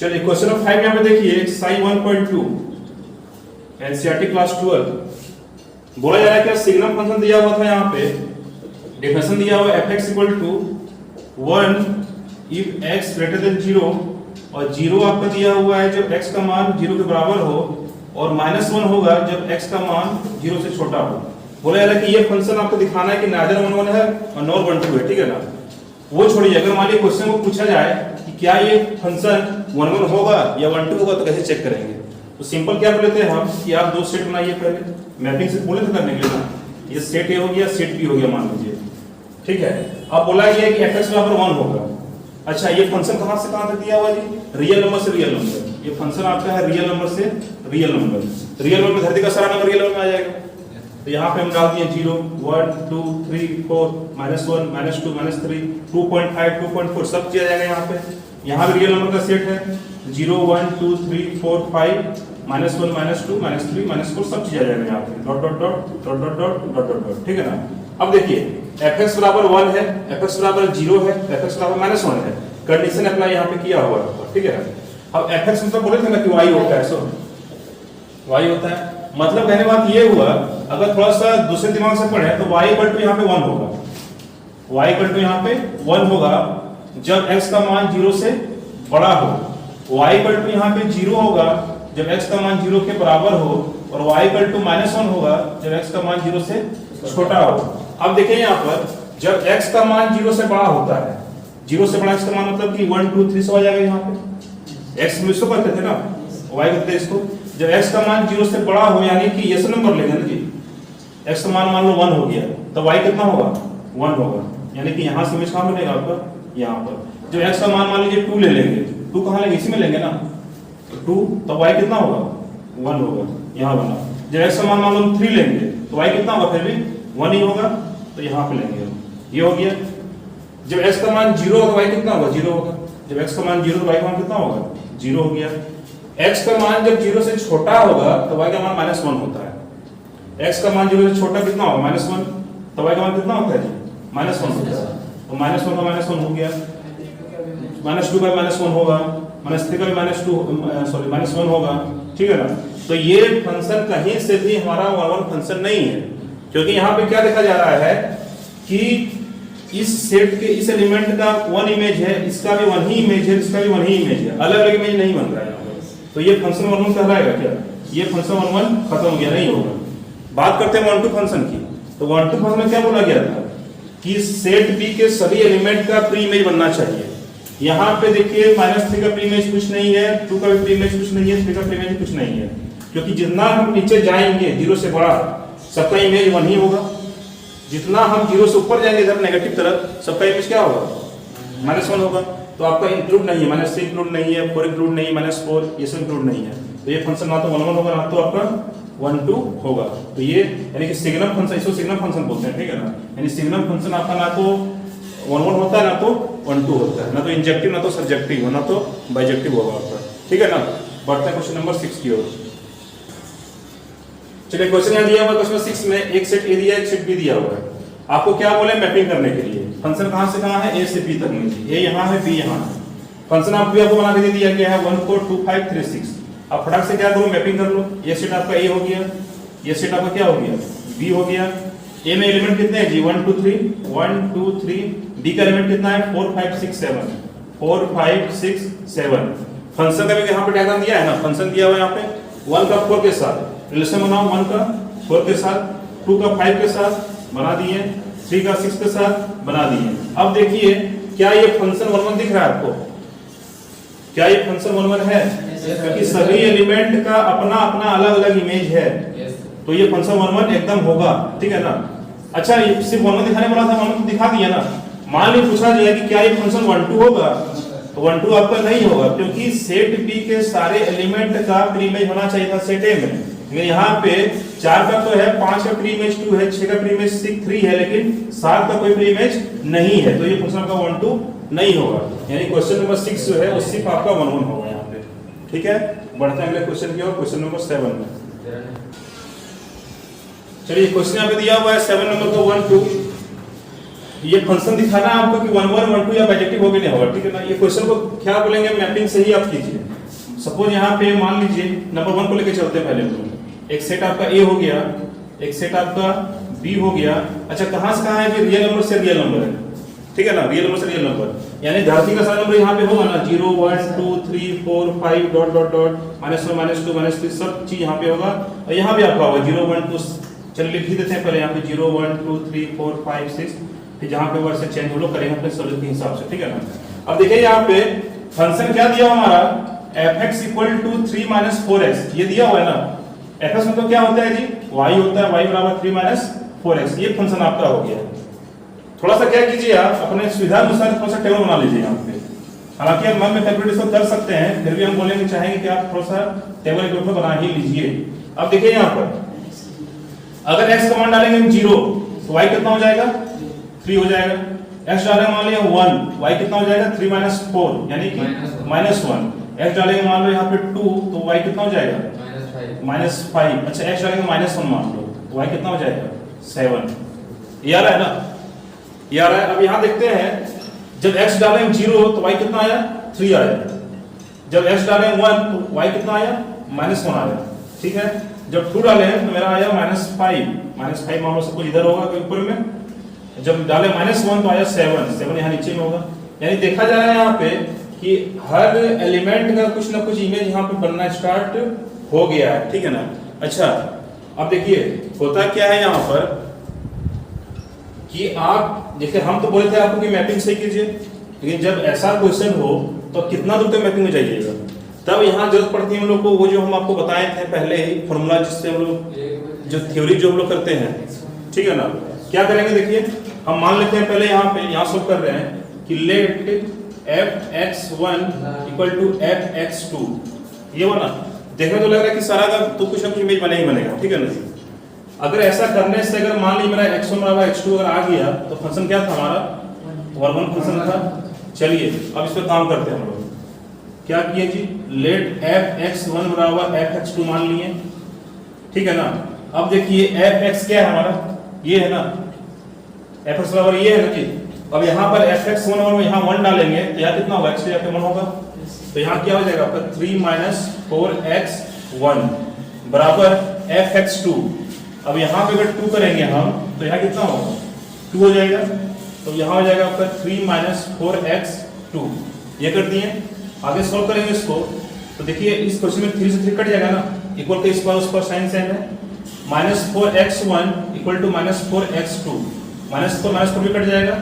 चलिए question number 5 यहाँ पे देखिए एक्सरसाइज 1.2 एनसीईआरटी क्लास 12 बोला जा रहा है कि सिग्नम फंक्शन दिया हुआ था यहाँ पे डेफिनेशन दिया हुआ है fx equal to 1 if x greater than 0 और 0 आपका दिया हुआ है जब x का मान 0 के बराबर हो और -1 होगा जब x का मान 0 से छोटा हो। बोला जा रहा है कि ये फंक्शन आपको दिखाना है कि नाइदर 1 1 है और नॉर 1 2 है, ठीक है ना। वो छोड़िए, अगर मान लीजिए क्वेश्चन को पूछा जाए कि क्या ये फंक्शन 1 1 होगा या 1 2 होगा तो कैसे चेक करेंगे। तो सिंपल क्या बोल लेते हैं हम कि आप दो सेट बनाइए, पहले मैपिंग से बोले थे करने के लिए ना, ये सेट ए हो गया सेट बी हो गया मान लीजिए, ठीक है। अब बोला गया कि fx बराबर 1 होगा। अच्छा, ये फंक्शन कहां से कहां तक दिया हुआ जी, रियल नंबर से रियल नंबर। ये फंक्शन आपका है रियल नंबर से रियल नंबर। रियल नंबर में धरती का सारा नंबर रियल नंबर में आ जाएगा। तो यहाँ पे हम डाल दिए 0 1 2 3 4 -1 -2 -3 2.5 2.4 सब किया जाएगा। यहाँ पे यहाँ भी रियल नंबर का सेट है 0 1 2 3 4 5 -1 -2 -3 -4 सब चीज आ जाएगा यहाँ पे dot dot dot dot dot dot dot dot dot, ठीक है ना। अब देखिए fx बराबर 1 है, fx बराबर 0 है, fx बराबर -1 है। कंडीशन अप्लाई यहाँ पे किया हुआ है, ठीक है ना। अब fx मतलब बोले थे ना कि y होता है, सो y होता है, मतलब कहने बात ये हुआ, अगर थोड़ा सा दूसरे दिमाग से पढ़े तो y इक्वल टू यहाँ पे 1 होगा, y इक्वल टू यहाँ पे 1 होगा जब x का मान 0 से बड़ा हो, y इक्वल टू यहाँ पे 0 होगा जब x का मान 0 के बराबर हो और y इक्वल टू -1 होगा जब x का मान 0 से छोटा हो। अब देखें यहाँ पर जब x का मान 0 से बड़ा होता है, 0 से बड़ा x का मान मतलब कि 1 2 3 से आ जाएगा। यहाँ पे x में इसको करते थे ना, y करते थे इसको। जब x का मान 0 से बड़ा हो यानी कि ये से नंबर लेंगे ना जी, x का मान लो 1 हो गया तो y कितना होगा 1 होगा, यानी कि यहाँ से इमेज कहाँ मिलेगा आपका यहाँ पर। जब x का मान लीजिए 2 ले लेंगे, 2 कहाँ लेंगे इसी में लेंगे ना, 2 तो y कितना होगा 1 होगा, यहाँ बना। जब x का मान लो 3 लेंगे तो y कितना होगा फिर भी 1 ही होगा, तो यहाँ पे लेंगे, ये हो गया। जब x का मान 0 होगा y कितना होगा 0 होगा, जब x का मान 0 तो y का मान कितना होगा 0 हो गया। x का मान जब 0 से छोटा होगा तो y का मान -1 होता है। x का मान 0 से छोटा कितना होगा -1, तो y का मान कितना होता है जी -1 होता है। तो -1 का -1 हो गया, -2 का -1 होगा, -3 का -1 होगा, ठीक है ना। तो ये फंक्शन कहीं से भी हमारा 1 1 फंक्शन नहीं है, क्योंकि यहाँ पे क्या देखा जा रहा है कि इस सेट के इस एलिमेंट का 1 इमेज है, इसका भी 1 ही इमेज है, इसका भी 1 ही इमेज है, अलग अलग इमेज नहीं बन रहा है। तो ये फंक्शन 1 1 कहलाएगा क्या, ये फंक्शन 1 1 खत्म हो गया, नहीं होगा। बात करते हैं 1 2 फंक्शन की। तो 1 2 फंक्शन में क्या बोला गया था कि सेट बी के सभी एलिमेंट का प्री इमेज बनना चाहिए। यहाँ पे देखिए -3 का प्री इमेज कुछ नहीं है, 2 का भी प्री इमेज कुछ नहीं है, 3 का प्री इमेज कुछ नहीं है, क्योंकि जितना हम नीचे जाएंगे 0 से बड़ा सबका इमेज 1 ही होगा। जितना हम 0 से ऊपर जाएंगे इधर नेगेटिव तरफ सबका इमेज क्या होगा -1 होगा। तो आपका इंक्लूड नहीं है, -3 इंक्लूड नहीं है, 4 इंक्लूड नहीं है, -4 ये सब इंक्लूड नहीं है। तो ये फंक्शन ना तो 1 1 होगा ना तो आपका 1 2 होगा। तो ये यानी कि सिग्नम फंक्शन, इसको सिग्नम फंक्शन बोलते हैं, ठीक है ना। यानी सिग्नम फंक्शन आपका ना तो 1 1 होता है ना तो 1 2 होता है, ना तो इंजेक्टिव ना तो सब्जेक्टिव, ना तो बाइजेक्टिव होगा आपका, ठीक है ना। बढ़ते हैं क्वेश्चन नंबर 6 की ओर। चलिए क्वेश्चन यहाँ दिया हुआ क्वेश्चन 6 में एक सेट ए दिया है, एक सेट बी दिया हुआ है। आपको क्या बोले मैपिंग करने के लिए, फंक्शन कहां से कहां है ए से बी तक में, ए यहां है बी यहां है। फंक्शन आपको बना के दे दिया गया है 1 4 2 5 3 6। आप फटाक से क्या करो मैपिंग कर लो। ये सेट आपका ए हो गया, ये सेट आपका क्या हो गया बी हो गया। ए में एलिमेंट कितने हैं जी 1 2 3 1 2 3। डी का एलिमेंट कितना है 4 5 6 7 4 5 6 7। फंक्शन का भी यहां पे डायग्राम दिया है ना, फंक्शन दिया हुआ है यहां पे 1 का 4 के साथ रिलेशन बनाओ, 1 का 4 के साथ, 2 का 5 के साथ बना दिए, 3 का 6 के साथ बना दिए। अब देखिए क्या ये फंक्शन 1 1 दिख रहा है आपको, क्या ये फंक्शन 1 1 है, क्योंकि सभी एलिमेंट का अपना अपना अलग अलग इमेज है। तो ये फंक्शन 1 1 एकदम होगा, ठीक है ना। अच्छा ये सिर्फ 1 1 दिखाने वाला था, 1 1 दिखा दिया ना। मान ली पूछा जाए कि क्या ये फंक्शन 1 2 होगा, तो 1 2 आपका नहीं होगा, क्योंकि सेट बी के सारे एलिमेंट का प्री इमेज होना चाहिए था सेट ए में। यहाँ पे 4 का तो है, 5 का प्री इमेज 2 है, 6 का प्री इमेज 3 है, लेकिन 7 का कोई प्री इमेज नहीं है। तो ये फंक्शन आपका 1 2 नहीं होगा, यानी क्वेश्चन नंबर 6 जो है वो सिर्फ आपका 1 1 होगा यहाँ पे, ठीक है। बढ़ते हैं अगले क्वेश्चन की ओर, क्वेश्चन नंबर 7 में। चलिए क्वेश्चन यहाँ पे दिया हुआ है 7 नंबर का 1 2। ये फंक्शन दिखाना है आपको कि 1 1 1 2 या बाइजेक्टिव होगा नहीं होगा, ठीक है ना। ये क्वेश्चन को क्या बोलेंगे मैपिंग से ही आप कीजिए। सपोज यहाँ पे मान लीजिए नंबर 1 को लेके चलते हैं पहले हम लोग। एक सेट आपका ए हो गया, एक सेट आपका बी हो गया। अच्छा कहाँ से कहाँ है कि रियल नंबर से रियल नंबर है, ठीक है ना, रियल नंबर से रियल नंबर, यानी धरती का सारा नंबर यहाँ पे होगा ना, 0 1 2 3 4 5 डॉट डॉट डॉट -1 -2 -3 सब चीज यहाँ पे होगा। और यहाँ भी आपका होगा 0 1 2, चलिए लिख ही देते हैं पहले यहाँ पे 0 1 2 3 4 5 6, फिर जहाँ पे वर्ड से चेंज हम लोग करेंगे अपने सॉल्यूशन के हिसाब से, ठीक है ना। अब देखिए यहाँ पे फंक्शन क्या दिया हमारा, fx = 3 - 4x, ये दिया हुआ है ना। fx मतलब क्या होता है जी, y होता है, y = 3 - 4x, ये फंक्शन आपका हो गया। थोड़ा सा क्या कीजिए आप अपने सुविधा अनुसार थोड़ा सा टेबल बना लीजिए यहाँ पे, हालांकि आप मन में कैलकुलेट इसको कर सकते हैं, फिर भी हम बोलेंगे चाहेंगे कि आप थोड़ा सा टेबल एक रूप में बना ही लीजिए। अब देखिए यहाँ पर अगर x का मान डालेंगे हम 0 तो y कितना हो जाएगा, 3 हो जाएगा। x डालेंगे मान लिया 1, y कितना हो जाएगा, 3 - 4 यानी कि -1। x डालेंगे मान लो यहाँ पे 2 तो y कितना हो जाएगा, -5। अच्छा x डालेंगे -1 मान लो तो y कितना हो जाएगा, 7। ये आ रहा है ना, ये आ रहा है। अब यहाँ देखते हैं जब x डालेंगे 0 तो y कितना आया, 3 आया। जब x डालेंगे 1 तो y कितना आया, -1 आया, ठीक है। जब 2 डाले तो मेरा आया -5 मान लो सब कुछ इधर होगा कोई ऊपर में। जब डाले -1 तो आया 7 यहाँ नीचे में होगा। यानी देखा जा रहा है यहाँ पे कि हर एलिमेंट का कुछ ना कुछ इमेज यहाँ पे बनना स्टार्ट हो गया है, ठीक है ना। अच्छा अब देखिए होता क्या है यहाँ पर कि आप देखिए हम तो बोले थे आपको कि मैपिंग सही कीजिए, लेकिन जब ऐसा क्वेश्चन हो तो कितना दूर तक मैपिंग में जाइएगा, तब यहाँ जरूरत पड़ती है हम लोग को वो जो हम आपको बताए थे पहले ही फॉर्मूला, जिससे हम लोग जो थ्योरी जो हम लोग करते हैं, ठीक है ना। क्या करेंगे देखिए, हम मान लेते हैं पहले यहाँ सोल्व कर रहे हैं कि लेट fx1 = fx2, ये वाला देखने तो लग रहा है कि सारा का तो कुछ ना कुछ इमेज बनेगा ही बनेगा, ठीक है ना। अगर ऐसा करने से अगर मान लीजिए मेरा x1 = x2 अगर आ गया तो फंक्शन क्या था हमारा, 1 फंक्शन था। चलिए अब इस पर काम करते हैं हम लोग। क्या किए जी, लेट fx1 = fx2 मान लिए, ठीक है ना। अब देखिए fx क्या है हमारा, ये है ना, fx बराबर ये है ना जी। अब यहाँ पर fx1 और यहाँ 1 डालेंगे तो यहाँ कितना होगा, x यहाँ पे 1 होगा, तो यहाँ क्या हो जाएगा आपका 3 - 4x1 बराबर fx2। अब यहाँ पे अगर 2 करेंगे हम तो यहाँ कितना होगा, 2 हो जाएगा। तो यहाँ हो जाएगा आपका 3 - 4x2, ये कर दिए। आगे सॉल्व करेंगे इसको तो देखिए इस क्वेश्चन में 3 से 3 कट जाएगा ना, इक्वल के स्क्वायर उस पर साइन सेम है। -4x1 = -4x2, -4 भी कट जाएगा,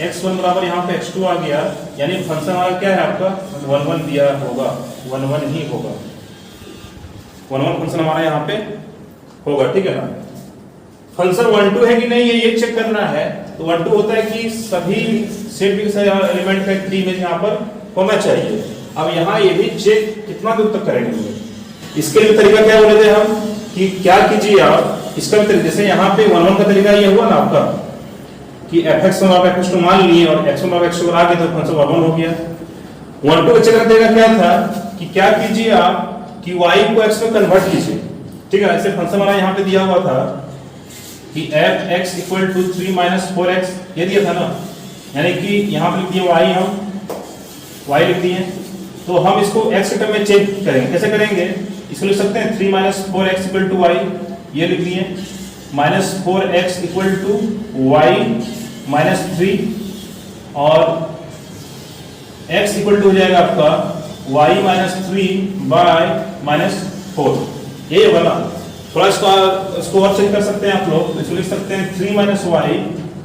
x1 बराबर यहाँ पे x2 आ गया, यानी फंक्शन हमारा क्या है आपका 1 दिया होगा, 1 ही होगा, 1 फंक्शन हमारा यहाँ पे होगा, ठीक है ना। फंक्शन 1 2 है कि नहीं है ये चेक करना है, तो 1 2 होता है कि सभी सेट के एलिमेंट का एक इमेज यहाँ पर होना चाहिए। अब यहाँ ये भी चेक कितना दूर तक करेंगे, इसके लिए तरीका क्या बोले थे हम कि क्या कीजिए आप, इसका भी तरीका जैसे यहाँ पे 1 का तरीका ये हुआ ना आपका कि fx1 और fx2 मान लिए और x1 और x2 आ गए तो फंक्शन 1 हो गया। 1 2 चेक करने का क्या था कि क्या कीजिए आप कि y को x में कन्वर्ट कीजिए, ठीक है। ऐसे फंक्शन हमारा यहाँ पे दिया हुआ था कि fx = 3 - 4x, ये दिया था ना, यानी कि यहाँ पे लिख दिए y, हम y लिख दिए। तो हम इसको x के टर्म में चेंज करेंगे, कैसे करेंगे, इसको लिख सकते हैं 3 - 4x = y, ये लिख दिए, -4x = y - 3 और x = हो जाएगा आपका y - 3 / -4, यही होगा ना। थोड़ा इसको और चेक कर सकते हैं आप लोग, इसको लिख सकते हैं 3 - y/4,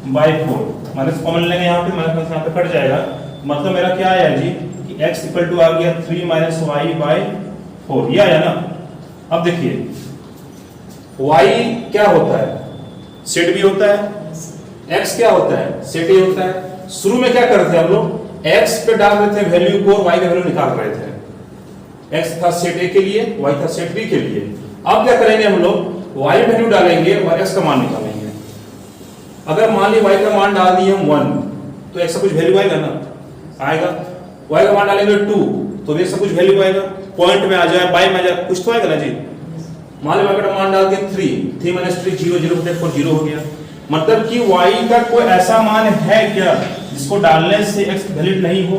माइनस कॉमन लेंगे यहाँ पे, माइनस यहाँ पे कट जाएगा, मतलब मेरा क्या आया जी कि x = आ गया 3 - y/4, ये आया ना। अब देखिए y क्या होता है, सेट भी होता है, x क्या होता है, सेट ही होता है। शुरू में क्या करते थे हम लोग, x पे डाल रहे थे वैल्यू को और y का वैल्यू निकाल रहे थे, x था सेट A के लिए, y था सेट B के लिए। अब क्या करेंगे हम लोग, y वैल्यू डालेंगे और x का मान निकालेंगे। अगर मान ली y का मान डाल दिए हम 1 तो x का कुछ वैल्यू आएगा ना, आएगा। y का मान डालेंगे 2 तो भी x का कुछ वैल्यू आएगा, पॉइंट में आ जाए, बाय में आ जाए, कुछ तो आएगा ना जी। मान लो y का मान डाल दिए 3 - 3 0 0 4 0 हो गया, मतलब कि y का कोई ऐसा मान है क्या जिसको डालने से x वैलिड नहीं हो,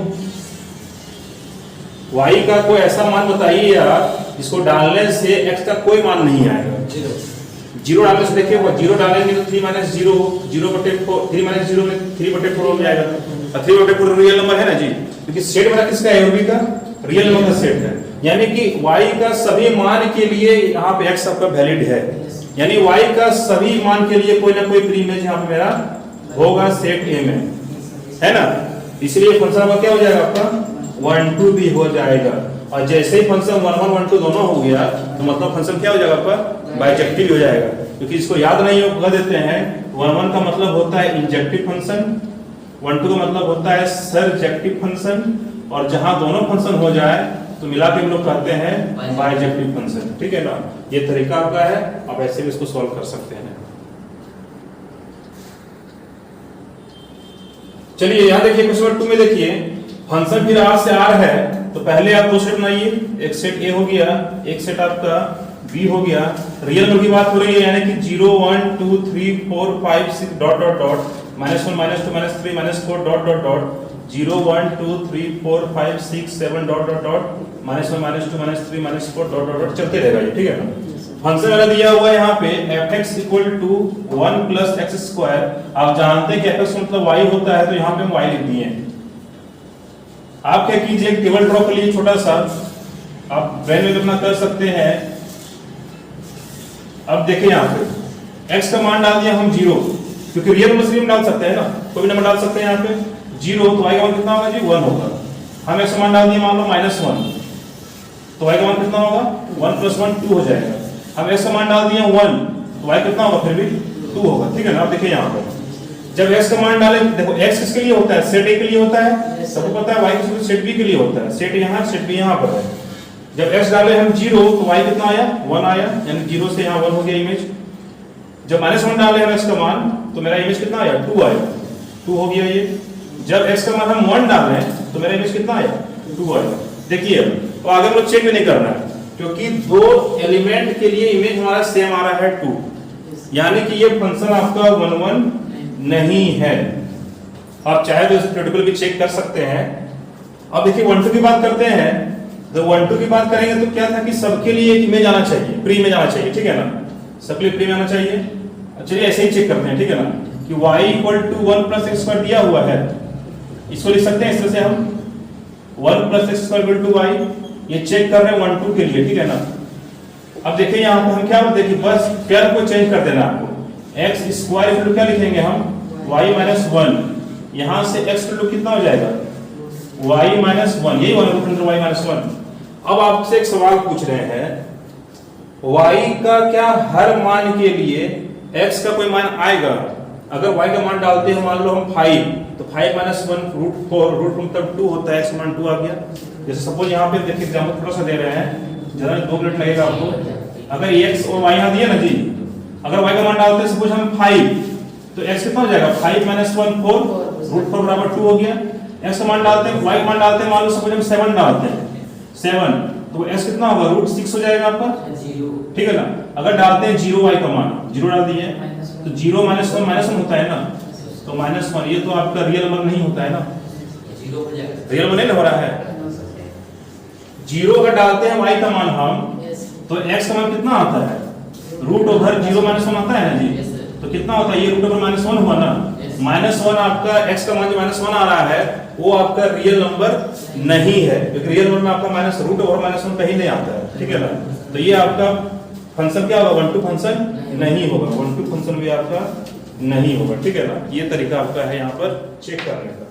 y का कोई ऐसा मान बताइए आप जिसको डालने से x का कोई मान नहीं आएगा। जीरो डालने से देखिए, वो जीरो डालेंगे तो 3 माइनस जीरो, 0/4, 3 माइनस जीरो में 3/4 हो जाएगा, और 3/4 रियल नंबर है ना जी, क्योंकि सेट वाला किसका है, b का रियल नंबर का सेट है। यानी कि y का सभी मान के लिए यहाँ पे x आपका वैलिड है, यानी y का सभी मान के लिए कोई ना कोई प्री इमेज यहाँ पे मेरा होगा सेट A में, है ना। इसलिए फंक्शन आपका क्या हो जाएगा, आपका 1 2 भी हो जाएगा। और जैसे ही फंक्शन 1 1 1 2 दोनों हो गया तो मतलब फंक्शन क्या हो जाएगा, आपका बाइजेक्टिव हो जाएगा। क्योंकि इसको याद नहीं होगा देते हैं, 1 1 का मतलब होता है इंजेक्टिव फंक्शन, 1 2 का मतलब होता है सरजेक्टिव फंक्शन, और जहां दोनों फंक्शन हो जाए तो मिला के हम लोग कहते हैं बाइजेक्टिव फंक्शन, ठीक है ना। ये तरीका आपका है, आप ऐसे भी इसको सॉल्व कर सकते हैं। चलिए यहाँ देखिए क्वेश्चन नंबर 2 में देखिए, फंक्शन फिर R से R है, तो पहले आप दो सेट बनाइए, एक सेट A हो गया, एक सेट आपका B हो गया। रियल नंबर की बात हो रही है, यानी कि 0 1 2 3 4 5 6 dot dot dot -1 -2 -3 -4 dot dot dot 0 1 2 3 4 5 6 7 dot dot dot -1 -2 -3 -4 dot dot dot चलते रहेगा ये, ठीक है ना। फंक्शन वाला दिया हुआ है यहाँ पे fx = 1 + x²। आप जानते हैं कि fx मतलब y होता है, तो यहाँ पे हम y लिख दिए हैं। आप क्या कीजिए, एक टेबल ड्रॉ कर लीजिए छोटा सा, आप ब्रेन में अपना कर सकते हैं। अब देखिए यहाँ पे x का मान डाल दिया हम 0, क्योंकि रियल नंबर से हम डाल सकते हैं ना, कोई भी नंबर डाल सकते हैं यहाँ पे 0, तो y का मान कितना होगा जी, 1 होगा। हम x का मान डाल दिए मान लो -1, तो y का मान कितना होगा, 1 + 1 2 हो जाएगा। हम x का मान डाल दिए 1, तो y कितना होगा, फिर भी 2 होगा, ठीक है ना। आप देखिए यहाँ पर जब x का मान डालें, देखो x किसके लिए होता है, सेट A के लिए होता है, सबको पता है। y किसके सेट B के लिए होता है, सेट यहाँ सेट B यहाँ पर है। जब x डाले हम 0, तो y कितना आया, 1 आया, यानी 0 से यहाँ 1 हो गया इमेज। जब -1 डाले हम x का मान, तो मेरा इमेज कितना आया, 2 आया, 2 हो गया ये। जब x का मान हम 1 डालें, तो मेरा इमेज कितना आया, 2 आया। देखिए तो आगे हम लोग चेक भी नहीं करना है, क्योंकि दो एलिमेंट के लिए इमेज हमारा सेम आ रहा है 2, यानी कि ये फंक्शन आपका 1 1 नहीं है। आप चाहे तो इस प्रोटोकॉल भी चेक कर सकते हैं। अब देखिए 1 2 की बात करते हैं, तो 1 2 की बात करेंगे तो क्या था कि सबके लिए एक इमेज आना चाहिए, प्री इमेज आना चाहिए, ठीक है ना, सबके लिए प्री इमेज आना चाहिए। चलिए ऐसे ही चेक करते हैं, ठीक है ना, कि y = 1 + x² दिया हुआ है, इसको लिख सकते हैं इस तरह से हम 1 + x² = y। ये चेक कर रहे हैं 1 2 के लिए, ठीक है ना। अब देखिए यहाँ पे हम क्या, देखिए बस पेयर को चेंज कर देना आपको, x² क्या लिखेंगे हम, y - 1, यहाँ से x कितना हो जाएगा, y - 1, यही वाला रूट y - 1। अब आपसे एक सवाल पूछ रहे हैं, y का क्या हर मान के लिए x का कोई मान आएगा। अगर y का मान डालते हैं मान लो हम 5, तो 5 - 1 √4, रूट मतलब 2 होता है, x मान 2 आ गया। जैसे सपोज यहाँ पे देखिए एग्जांपल थोड़ा सा दे रहे हैं, जरा 2 मिनट लगेगा आपको। अगर x और y यहाँ दिया ना जी, अगर y का मान डालते हैं सपोज हम 5, तो x कितना हो जाएगा, 5 - 1 4, √4 = 2 हो गया। x का मान डालते हैं, y का मान डालते हैं मान लो सपोज हम 7 डालते हैं, 7, तो x कितना होगा, √6 हो जाएगा आपका, ठीक है ना। अगर डालते हैं 0 y का मान, 0 डाल दिए, तो 0 - 1 -1 होता है ना, तो -1, ये तो आपका रियल नंबर नहीं होता है ना, रियल नंबर नहीं हो रहा है। 0 अगर डालते हैं y का मान हम, तो x का मान कितना आता है, √0 - 1 आता है ना जी, तो कितना होता है, ये √1 हुआ ना, -1 आपका x का मान जो -1 आ रहा है वो आपका रियल नंबर नहीं है, क्योंकि रियल नंबर में आपका √1 कहीं नहीं आता है, ठीक है ना। तो ये आपका फंक्शन क्या होगा, 1 2 फंक्शन नहीं होगा, 1 2 फंक्शन भी आपका नहीं होगा, ठीक है ना। ये तरीका आपका है यहाँ पर चेक करने का।